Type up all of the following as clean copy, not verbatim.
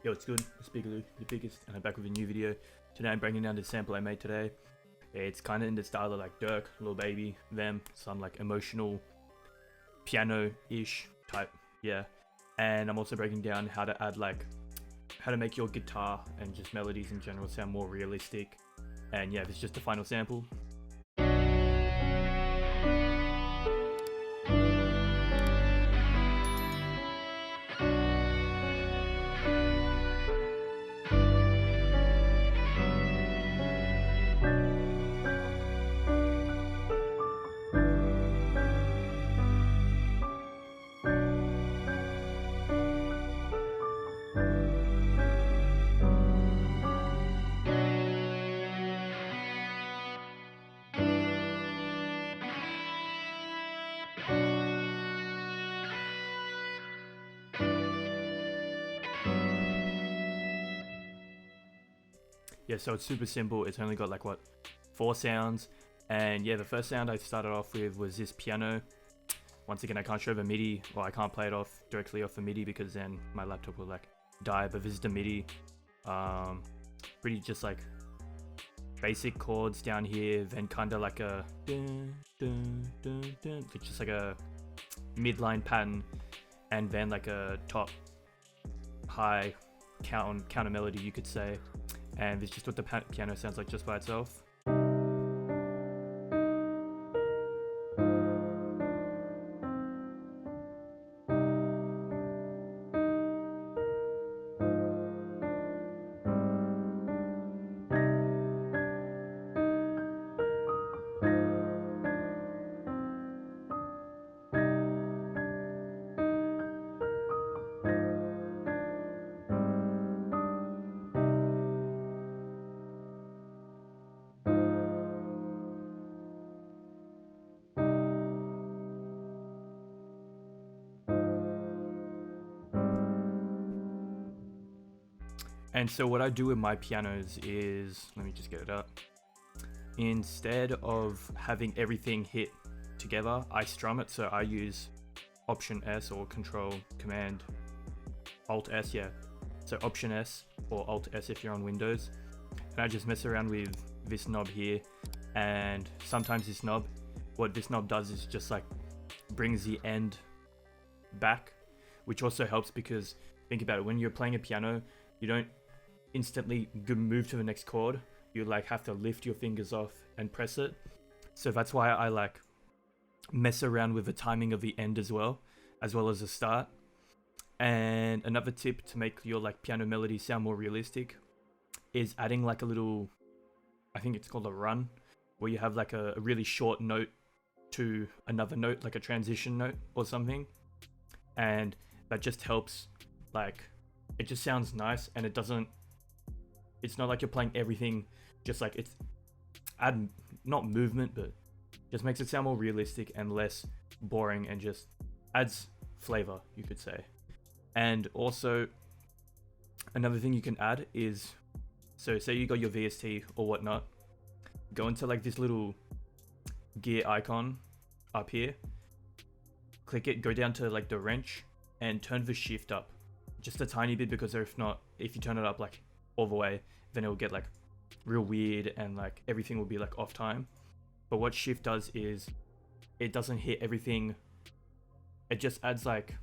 Yo, it's good. It's Bigaloo, the biggest, and I'm back with a new video. Today I'm bringing down this sample I made today. It's kind of in the style of like Durk, Lil Baby, them, some like emotional piano-ish type, yeah. And I'm also breaking down how to add like, how to make your guitar and just melodies in general sound more realistic. And yeah, this is just the final sample. Yeah, so it's super simple. It's only got like what, 4 sounds. And yeah, the first sound I started off with was this piano. Once again, I can't show the MIDI, or I can't play it off directly off the MIDI because then my laptop will like die. But this is the MIDI. Pretty just like basic chords down here, then kind of like a dun, dun, dun, dun. It's just like a midline pattern, and then like a top high counter melody, you could say. And it's just what the piano sounds like just by itself. And so what I do with my pianos is, let me just get it up. Instead of having everything hit together, I strum it. So I use Option S or Control Command Alt S, yeah. So Option S or Alt S if you're on Windows. And I just mess around with this knob here. And sometimes this knob, what this knob does is just like brings the end back, which also helps because think about it, when you're playing a piano, you don't instantly move to the next chord. You like have to lift your fingers off and press it. So that's why I like mess around with the timing of the end as well as the start. And another tip to make your like piano melody sound more realistic is adding like a little, I think it's called a run, where you have like a really short note to another note, like a transition note or something. And that just helps, like, it just sounds nice, and it's not like you're playing everything, just like it's not movement, but just makes it sound more realistic and less boring, and just adds flavor, you could say. And also another thing you can add is, so say you got your VST or whatnot, go into like this little gear icon up here, click it, go down to like the wrench and turn the shift up just a tiny bit, because if you turn it up like all the way, then it will get like real weird and like everything will be like off time. But what shift does is it doesn't hit everything, it just adds like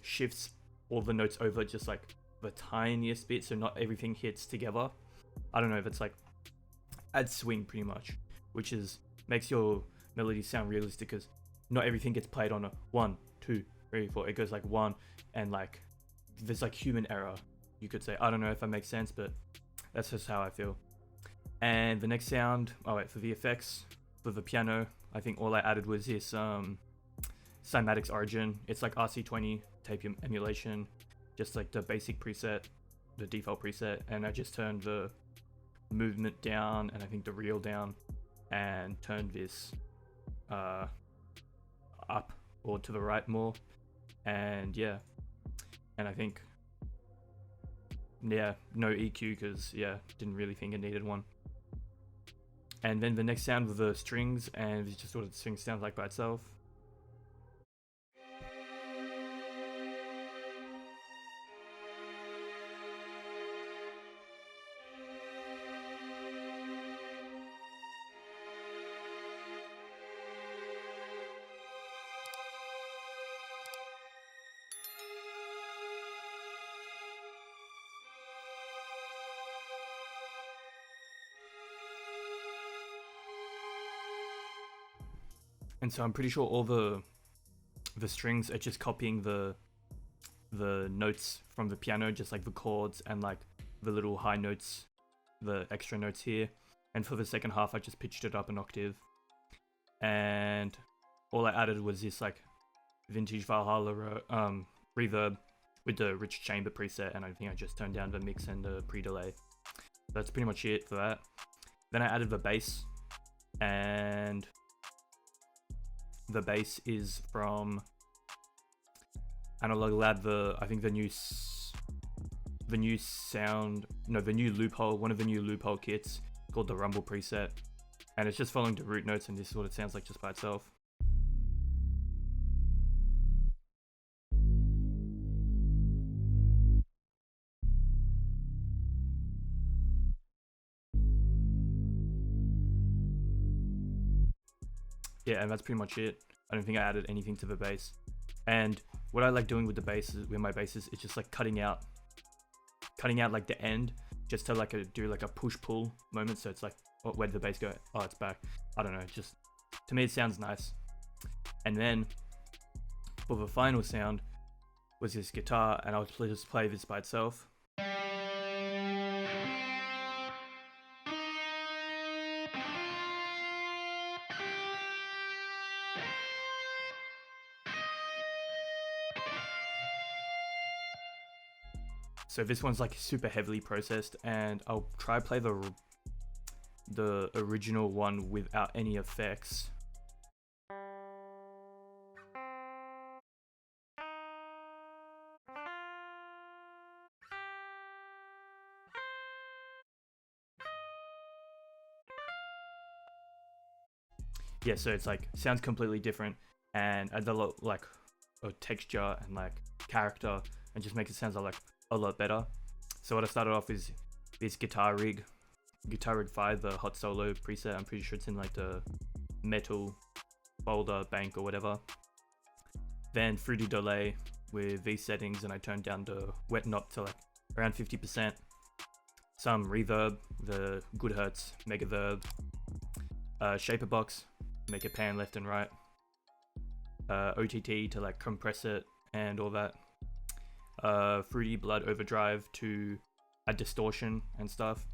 shifts all the notes over just like the tiniest bit, so not everything hits together. I don't know if it's like adds swing pretty much, which is makes your melody sound realistic, because not everything gets played on a 1 2 3 4. It goes like 1, and like there's like human error, you could say. I don't know if that makes sense, but that's just how I feel. And the next sound, for the effects for the piano, I think all I added was this Cymatics Origin. It's like RC20 tape emulation, just like the basic preset, the default preset, and I just turned the movement down and I think the reel down, and turned this up or to the right more. And yeah, and I think, yeah, no EQ, because yeah, didn't really think it needed one. And then the next sound with the strings, and it's just what the string sounds like by itself. And so I'm pretty sure all the strings are just copying the notes from the piano, just like the chords and like the little high notes, the extra notes here. And for the second half, I just pitched it up an octave. And all I added was this like vintage Valhalla reverb with the rich chamber preset, and I think I just turned down the mix and the pre-delay. That's pretty much it for that. Then I added the bass, and the bass is from Analog Lab. I think the new loophole, one of the new loophole kits called the Rumble preset, and it's just following the root notes, and this is what it sounds like just by itself. Yeah, and that's pretty much it. I don't think I added anything to the bass. And what I like doing with the basses, with my basses, is just like cutting out like the end, just to like do like a push-pull moment. So it's like, oh, where did the bass go? Oh, it's back. I don't know. Just to me, it sounds nice. And then for the final sound was this guitar, and I'll just play this by itself. So this one's like super heavily processed, and I'll try play the original one without any effects. Yeah, so it's like sounds completely different, and adds a lot like a texture and like character, and just makes it sound like a lot better. So what I started off is this Guitar Rig 5, the hot solo preset. I'm pretty sure it's in like the metal folder bank or whatever. Then Fruity Delay with these settings, and I turned down the wet knob to like around 50%. Some reverb, the Good Hertz Mega Verb, shaper box, make it pan left and right, OTT to like compress it and all that, Fruity Blood Overdrive to add distortion and stuff,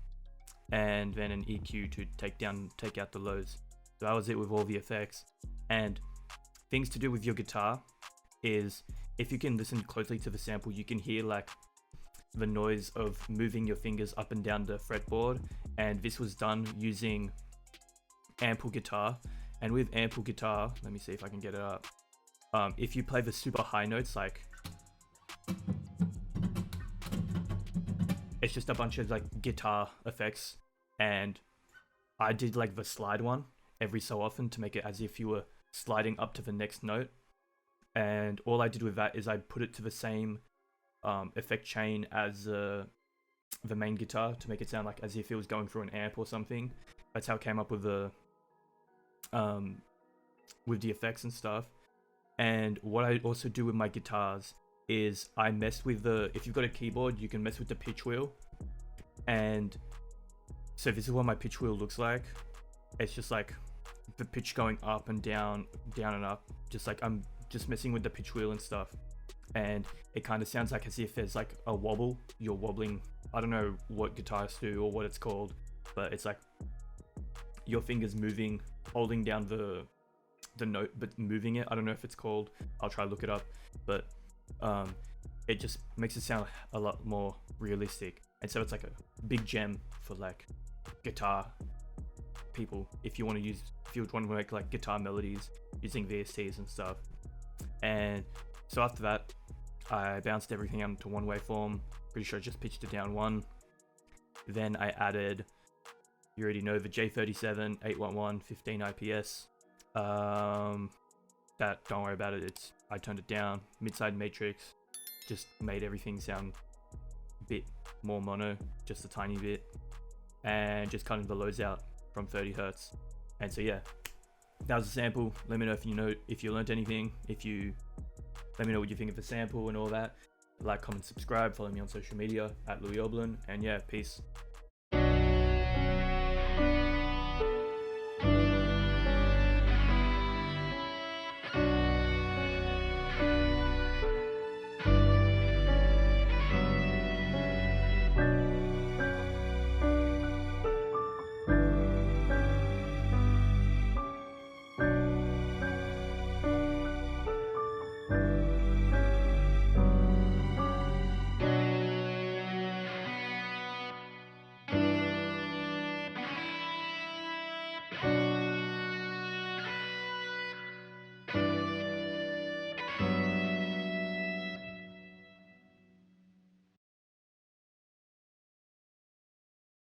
and then an EQ to take out the lows. So that was it with all the effects. And things to do with your guitar is, if you can listen closely to the sample, you can hear like the noise of moving your fingers up and down the fretboard, and this was done using ample guitar. And with ample guitar, let me see if I can get it up. If you play the super high notes, like it's just a bunch of like guitar effects, and I did like the slide one every so often to make it as if you were sliding up to the next note. And all I did with that is I put it to the same effect chain as the main guitar to make it sound like as if it was going through an amp or something. That's how I came up with the effects and stuff. And what I also do with my guitars is I mess with if you've got a keyboard, you can mess with the pitch wheel. And so this is what my pitch wheel looks like. It's just like the pitch going up and down, down and up, just like I'm just messing with the pitch wheel and stuff. And it kind of sounds like as if there's like a wobble, you're wobbling. I don't know what guitarists do or what it's called, but it's like your fingers moving, holding down the note but moving it. I don't know if it's called, I'll try to look it up, but it just makes it sound a lot more realistic. And so it's like a big gem for like guitar people if you want to make like guitar melodies using VSTs and stuff. And so after that, I bounced everything out into one waveform. Pretty sure I just pitched it down one. Then I added, you already know, the J37 811 15 IPS. That, don't worry about it. I turned it down. Mid-side matrix, just made everything sound a bit more mono, just a tiny bit, and just cutting the lows out from 30 hertz. And so yeah, that was a sample. Let me know if you learned anything. Let me know what you think of the sample and all that. Like, comment, subscribe, follow me on social media at Louis Oblin, and yeah, peace.